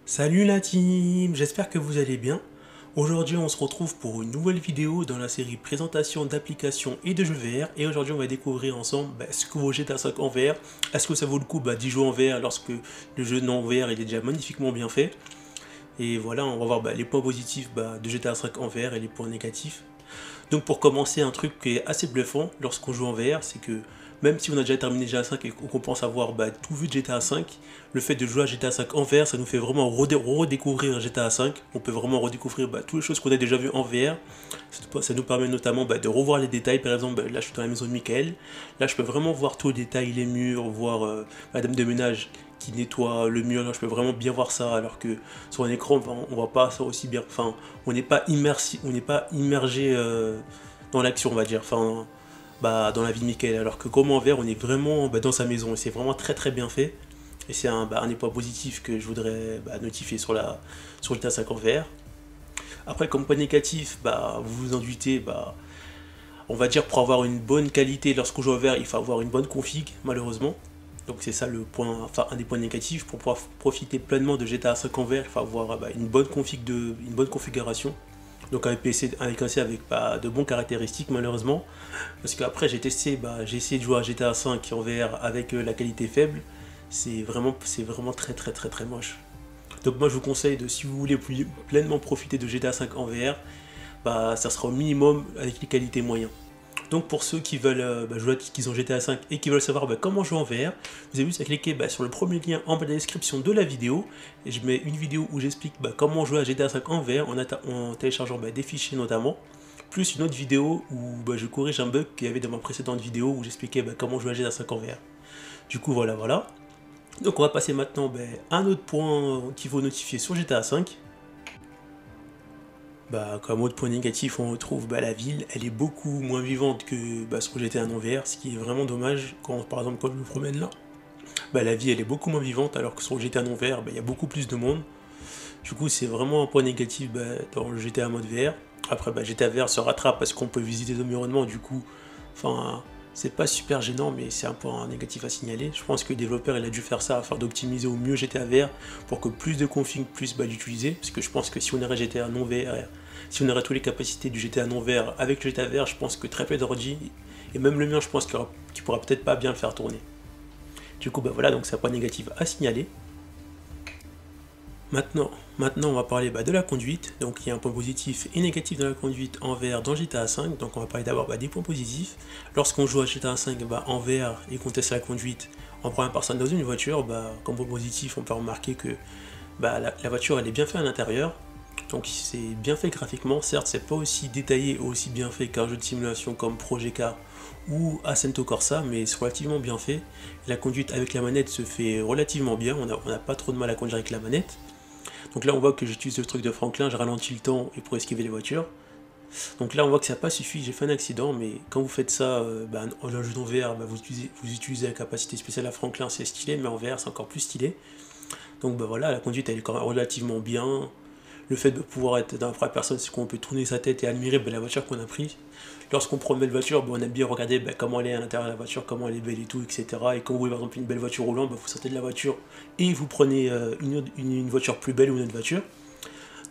Salut la team, j'espère que vous allez bien. Aujourd'hui on se retrouve pour une nouvelle vidéo dans la série présentation d'applications et de jeux VR. Et aujourd'hui on va découvrir ensemble ce que vaut GTA 5 en VR. Est-ce que ça vaut le coup d'y jouer en VR lorsque le jeu non VR il est déjà magnifiquement bien fait. Et voilà, on va voir les points positifs de GTA 5 en VR et les points négatifs. Donc pour commencer, un truc qui est assez bluffant lorsqu'on joue en VR, c'est que même si on a déjà terminé GTA 5 et qu'on pense avoir tout vu de GTA 5, le fait de jouer à GTA 5 en VR, ça nous fait vraiment redécouvrir GTA 5. On peut vraiment redécouvrir toutes les choses qu'on a déjà vues en VR. Ça nous permet notamment de revoir les détails. Par exemple, là je suis dans la maison de Michael. Là je peux vraiment voir tous les détails, les murs, voir Madame de ménage qui nettoie le mur. Là je peux vraiment bien voir ça, alors que sur un écran on voit pas ça aussi bien. Enfin, on n'est pas immergé dans l'action, on va dire. Enfin, dans la vie de Michael, alors que comme en VR on est vraiment dans sa maison et c'est vraiment très très bien fait. Et c'est un point positif que je voudrais notifier sur le GTA 5 en VR. Après, comme point négatif, vous vous en doutez, on va dire pour avoir une bonne qualité lorsqu'on joue en VR, il faut avoir une bonne config, malheureusement. Donc c'est ça le point, un des points négatifs. Pour pouvoir profiter pleinement de GTA 5 en VR, il faut avoir une bonne configuration. Donc un PC avec de bonnes caractéristiques, malheureusement. Parce qu'après j'ai testé, j'ai essayé de jouer à GTA 5 en VR avec la qualité faible. C'est vraiment très très très très moche. Donc moi je vous conseille si vous voulez pleinement profiter de GTA 5 en VR, ça sera au minimum avec les qualités moyennes. Donc pour ceux qui veulent jouer, qui ont GTA 5 et qui veulent savoir comment jouer en VR, vous avez juste à cliquer sur le premier lien en bas de la description de la vidéo. Et je mets une vidéo où j'explique comment jouer à GTA 5 en VR en téléchargeant des fichiers notamment. Plus une autre vidéo où je corrige un bug qu'il y avait dans ma précédente vidéo où j'expliquais comment jouer à GTA 5 en VR. Du coup voilà. Donc on va passer maintenant à un autre point qu'il faut notifier sur GTA 5. Comme autre point négatif, on retrouve la ville, elle est beaucoup moins vivante que sur GTA non VR, ce qui est vraiment dommage. Par exemple quand je me promène là, la vie elle est beaucoup moins vivante, alors que sur GTA non VR il y a beaucoup plus de monde. Du coup c'est vraiment un point négatif dans le GTA mode VR. Après GTA VR se rattrape parce qu'on peut visiter l'environnement, du coup c'est pas super gênant, mais c'est un point négatif à signaler. Je pense que le développeur il a dû faire ça afin d'optimiser au mieux GTA VR pour que plus de config puissent l'utiliser. Parce que je pense que si on aurait GTA non VR, si on aurait toutes les capacités du GTA non VR avec le GTA VR, je pense que très peu d'ordi, et même le mien, je pense qu'il pourra peut-être pas bien le faire tourner. Du coup voilà, donc c'est un point négatif à signaler. Maintenant on va parler de la conduite. Donc il y a un point positif et négatif dans la conduite en VR dans GTA 5. Donc on va parler d'abord des points positifs. Lorsqu'on joue à GTA 5 en VR et qu'on teste la conduite en première personne dans une voiture, comme point positif on peut remarquer que la voiture elle est bien faite à l'intérieur. Donc c'est bien fait graphiquement. Certes c'est pas aussi détaillé ou aussi bien fait qu'un jeu de simulation comme Project Car ou Assetto Corsa, mais c'est relativement bien fait. La conduite avec la manette se fait relativement bien, on n'a pas trop de mal à conduire avec la manette. Donc là on voit que j'utilise le truc de Franklin, je ralentis le temps et pour esquiver les voitures. Donc là on voit que ça n'a pas suffi, j'ai fait un accident, mais quand vous faites ça en jeu en VR, vous utilisez la capacité spéciale à Franklin, c'est stylé, mais en VR c'est encore plus stylé. Donc voilà, la conduite elle est quand même relativement bien. Le fait de pouvoir être dans la première personne, c'est qu'on peut tourner sa tête et admirer la voiture qu'on a prise. Lorsqu'on prend une belle voiture, on aime bien regarder comment elle est à l'intérieur de la voiture, comment elle est belle et tout, etc. Et quand vous voyez par exemple une belle voiture roulante, vous sortez de la voiture et vous prenez une voiture plus belle ou une autre voiture.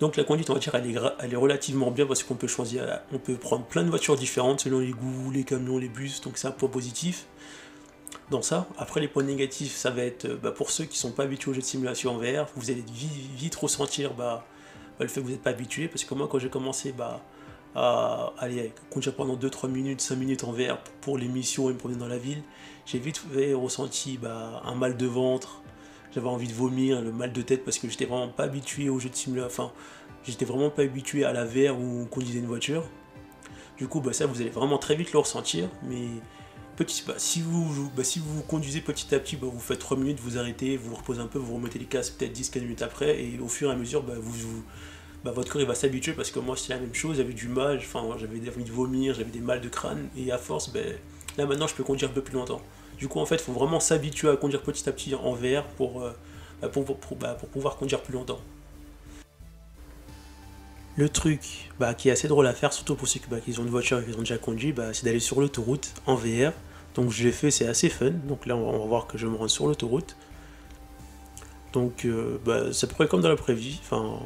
Donc la conduite, on va dire, elle est relativement bien parce qu'on peut choisir, on peut prendre plein de voitures différentes selon les goûts, les camions, les bus, donc c'est un point positif dans ça. Après les points négatifs, ça va être pour ceux qui ne sont pas habitués aux jeux de simulation en VR, vous allez vite ressentir le fait que vous n'êtes pas habitué, parce que moi quand j'ai commencé à conduire pendant 2-3 minutes, 5 minutes en VR pour les missions et me promener dans la ville, j'ai vite ressenti un mal de ventre, j'avais envie de vomir, le mal de tête, parce que j'étais vraiment pas habitué aux jeux de simulation, j'étais vraiment pas habitué à la VR où on conduisait une voiture. Du coup ça vous allez vraiment très vite le ressentir, mais si vous conduisez petit à petit, vous faites 3 minutes, vous arrêtez, vous reposez un peu, vous remettez les casques peut-être 10-15 minutes après, et au fur et à mesure, votre corps il va s'habituer, parce que moi c'est la même chose, j'avais du mal, j'avais envie de vomir, j'avais des mal de crâne, et à force, là maintenant je peux conduire un peu plus longtemps. Du coup en fait il faut vraiment s'habituer à conduire petit à petit en VR pour pouvoir conduire plus longtemps. Le truc qui est assez drôle à faire, surtout pour ceux qui ont une voiture et qui ont déjà conduit, c'est d'aller sur l'autoroute en VR. Donc je l'ai fait, c'est assez fun. Donc là on va voir que je me rends sur l'autoroute. Donc c'est à peu près comme dans la vraie vie. Enfin,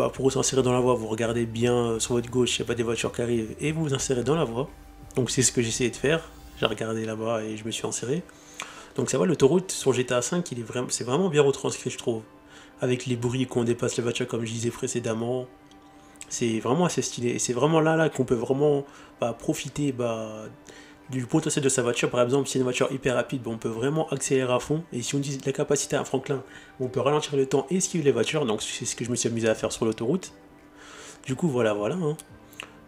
pour vous insérer dans la voie, vous regardez bien sur votre gauche, il n'y a pas des voitures qui arrivent, et vous vous insérez dans la voie. Donc c'est ce que j'ai essayé de faire. J'ai regardé là-bas et je me suis inséré. Donc ça va, l'autoroute sur GTA V, c'est vraiment bien retranscrit, je trouve. Avec les bruits qu'on dépasse les voitures, comme je disais précédemment. C'est vraiment assez stylé. Et c'est vraiment là qu'on peut vraiment profiter du potentiel de sa voiture. Par exemple, si c'est une voiture hyper rapide, on peut vraiment accélérer à fond. Et si on dit la capacité à un Franklin, on peut ralentir le temps et esquiver les voitures. Donc c'est ce que je me suis amusé à faire sur l'autoroute. Du coup, voilà. Hein.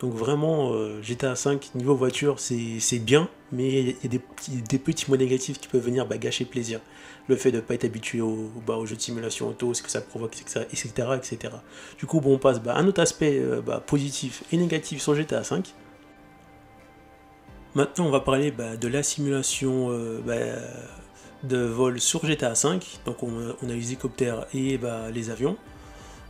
Donc vraiment, GTA 5, niveau voiture, c'est bien, mais il y a des petits mots négatifs qui peuvent venir gâcher le plaisir. Le fait de ne pas être habitué aux jeux de simulation auto, ce que ça provoque, etc. Du coup, on passe à un autre aspect positif et négatif sur GTA 5. Maintenant, on va parler de la simulation de vol sur GTA 5. Donc on a les hélicoptères et les avions.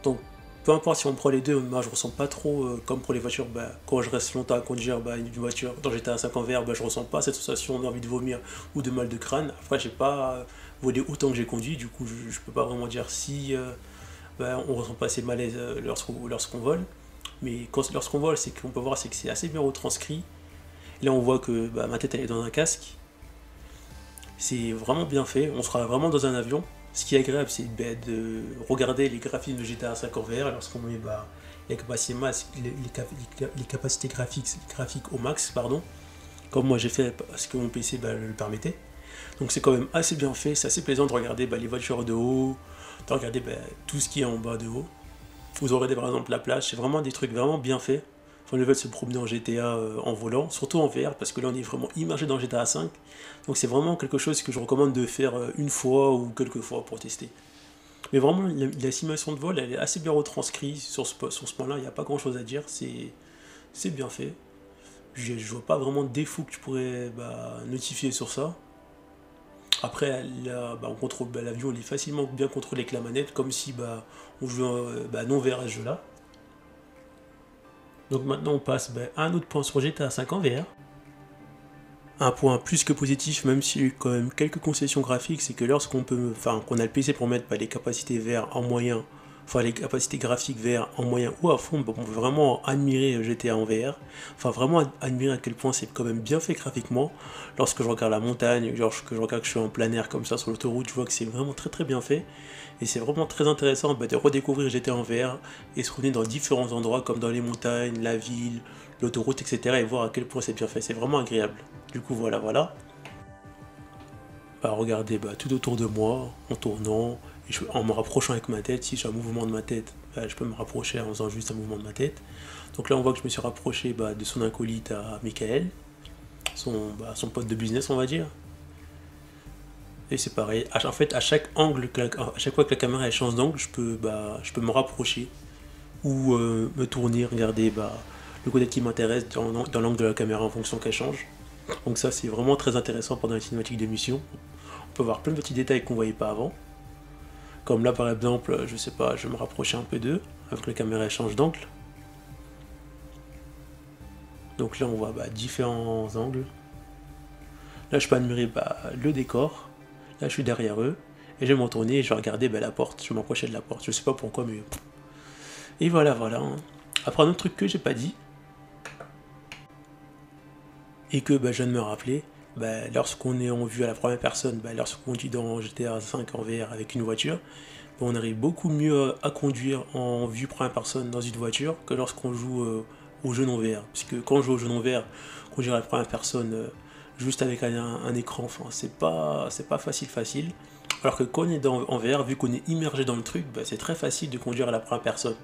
Donc peu importe si on prend les deux, moi je ressens pas trop comme pour les voitures, quand je reste longtemps à conduire une voiture dans GTA 5 en VR, je ressens pas cette sensation d'envie de vomir ou de mal de crâne. Après j'ai pas volé autant que j'ai conduit, du coup je peux pas vraiment dire si on ressent pas ces malaises lorsqu'on vole. Mais lorsqu'on vole, c'est qu'on peut voir que c'est assez bien retranscrit. Et là on voit que ma tête elle est dans un casque. C'est vraiment bien fait, on sera vraiment dans un avion. Ce qui est agréable, c'est de regarder les graphismes de GTA 5 en VR lorsqu'on met les capacités graphiques au max, comme moi j'ai fait parce que mon PC le permettait. Donc c'est quand même assez bien fait, c'est assez plaisant de regarder les voitures de haut, de regarder tout ce qui est en bas de haut. Vous aurez par exemple la plage, c'est vraiment des trucs vraiment bien faits. On veut se promener en GTA en volant, surtout en VR, parce que là on est vraiment immergé dans GTA 5. Donc c'est vraiment quelque chose que je recommande de faire une fois ou quelques fois pour tester. Mais vraiment, la simulation de vol, elle est assez bien retranscrite sur ce point-là, il n'y a pas grand-chose à dire, c'est bien fait. Je vois pas vraiment de défaut que tu pourrais notifier sur ça. Après, là, on contrôle l'avion, il est facilement bien contrôlé avec la manette, comme si on jouait non VR à ce jeu-là. Donc maintenant on passe à un autre point sur GTA 5 en VR. Un point plus que positif, même s'il y a eu quand même quelques concessions graphiques, c'est que lorsqu'on qu'on a le PC pour mettre les capacités VR en moyen, les capacités graphiques VR en moyen ou à fond, on peut vraiment admirer GTA en VR. Vraiment admirer à quel point c'est quand même bien fait graphiquement. Lorsque je regarde la montagne, lorsque je regarde que je suis en plein air comme ça sur l'autoroute, je vois que c'est vraiment très bien fait. Et c'est vraiment très intéressant de redécouvrir GTA en VR et se promener dans différents endroits comme dans les montagnes, la ville, l'autoroute, etc. et voir à quel point c'est bien fait. C'est vraiment agréable. Du coup, voilà. Regardez tout autour de moi en tournant, et en me rapprochant avec ma tête. Si j'ai un mouvement de ma tête, je peux me rapprocher en faisant juste un mouvement de ma tête. Donc là, on voit que je me suis rapproché de son acolyte à Michael, son pote de business, on va dire. Et c'est pareil, en fait à chaque angle, à chaque fois que la caméra elle change d'angle, je peux me rapprocher ou me tourner, regarder le côté qui m'intéresse dans l'angle de la caméra en fonction qu'elle change. Donc ça c'est vraiment très intéressant pendant les cinématiques d'émission. On peut voir plein de petits détails qu'on voyait pas avant. Comme là par exemple, je sais pas, je vais me rapprocher un peu d'eux, avec la caméra elle change d'angle. Donc là on voit différents angles. Là je peux admirer le décor. Là je suis derrière eux, et je vais m'en tourner et je vais regarder la porte, je vais m'approcher de la porte, je sais pas pourquoi mais... Et voilà. Après un autre truc que j'ai pas dit, et que je viens de me rappeler, lorsqu'on est en vue à la première personne, lorsqu'on dit dans GTA 5 en VR avec une voiture, on arrive beaucoup mieux à conduire en vue première personne dans une voiture que lorsqu'on joue au jeu non VR. Puisque quand on joue au jeu non VR, conduire à la première personne juste avec un écran, c'est pas facile. Alors que quand on est en VR, vu qu'on est immergé dans le truc, c'est très facile de conduire à la première personne.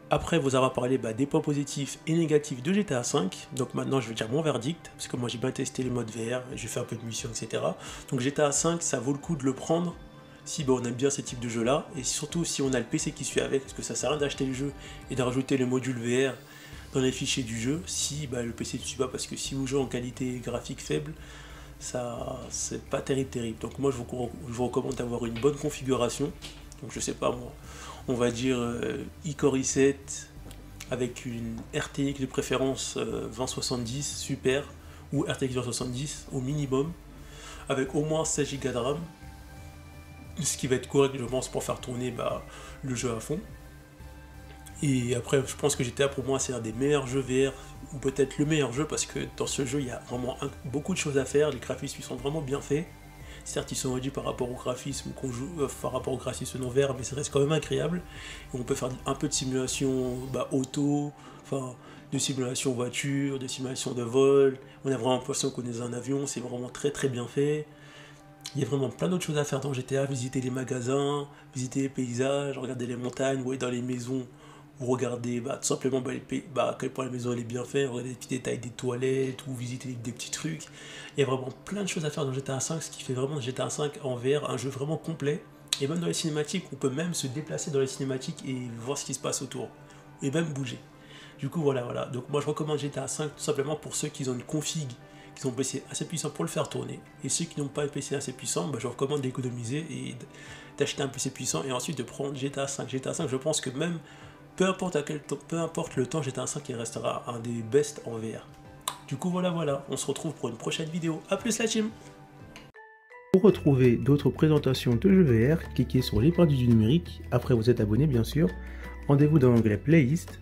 Après vous avoir parlé des points positifs et négatifs de GTA V, donc maintenant je vais dire mon verdict, parce que moi j'ai bien testé les modes VR, j'ai fait un peu de missions, etc. Donc GTA V, ça vaut le coup de le prendre si on aime bien ce type de jeu là, et surtout si on a le PC qui suit avec, parce que ça sert à rien d'acheter le jeu et de rajouter le module VR dans les fichiers du jeu si le PC ne suit pas, parce que si vous jouez en qualité graphique faible, ça c'est pas terrible. Donc moi je vous recommande d'avoir une bonne configuration. Donc je sais pas moi, on va dire iCore i7 avec une RTX de préférence 2070 super, ou RTX 2070 au minimum, avec au moins 16 Go de RAM. ce qui va être correct, je pense, pour faire tourner le jeu à fond. Et après, je pense que GTA pour moi c'est un des meilleurs jeux VR, ou peut-être le meilleur jeu, parce que dans ce jeu il y a vraiment beaucoup de choses à faire, les graphismes ils sont vraiment bien faits. Certes ils sont réduits par rapport au graphisme qu'on joue, par rapport au graphisme non VR, mais ça reste quand même agréable. Et on peut faire un peu de simulation auto, enfin de simulation voiture, de simulation de vol. On a vraiment l'impression qu'on est dans un avion, c'est vraiment très très bien fait. Il y a vraiment plein d'autres choses à faire dans GTA, visiter les magasins, visiter les paysages, regarder les montagnes, vous voyez dans les maisons, ou regarder tout simplement à quel point la maison elle est bien faite, regarder les petits détails des toilettes, ou visiter des petits trucs. Il y a vraiment plein de choses à faire dans GTA 5, ce qui fait vraiment GTA 5 en VR un jeu vraiment complet. Et même dans les cinématiques, on peut même se déplacer dans les cinématiques et voir ce qui se passe autour, et même bouger. Du coup voilà. Donc moi je recommande GTA 5 tout simplement pour ceux qui ont une config, qui ont un PC assez puissant pour le faire tourner. Et ceux qui n'ont pas un PC assez puissant, je recommande d'économiser et d'acheter un PC puissant et ensuite de prendre GTA 5. GTA 5, je pense que même peu importe le temps, GTA 5 il restera un des best en VR. Du coup voilà, on se retrouve pour une prochaine vidéo. A plus la team. Pour retrouver d'autres présentations de jeux VR, cliquez sur les parties du numérique, après vous êtes abonné bien sûr. Rendez-vous dans l'onglet playlist,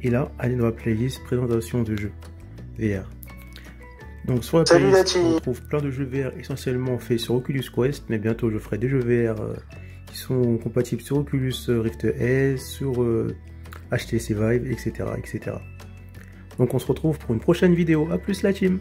et là, allez dans la playlist présentation de jeux VR. Donc sur la playlist, on retrouve plein de jeux VR essentiellement faits sur Oculus Quest, mais bientôt je ferai des jeux VR qui sont compatibles sur Oculus Rift S, sur HTC Vive, etc. Donc on se retrouve pour une prochaine vidéo. A plus la team.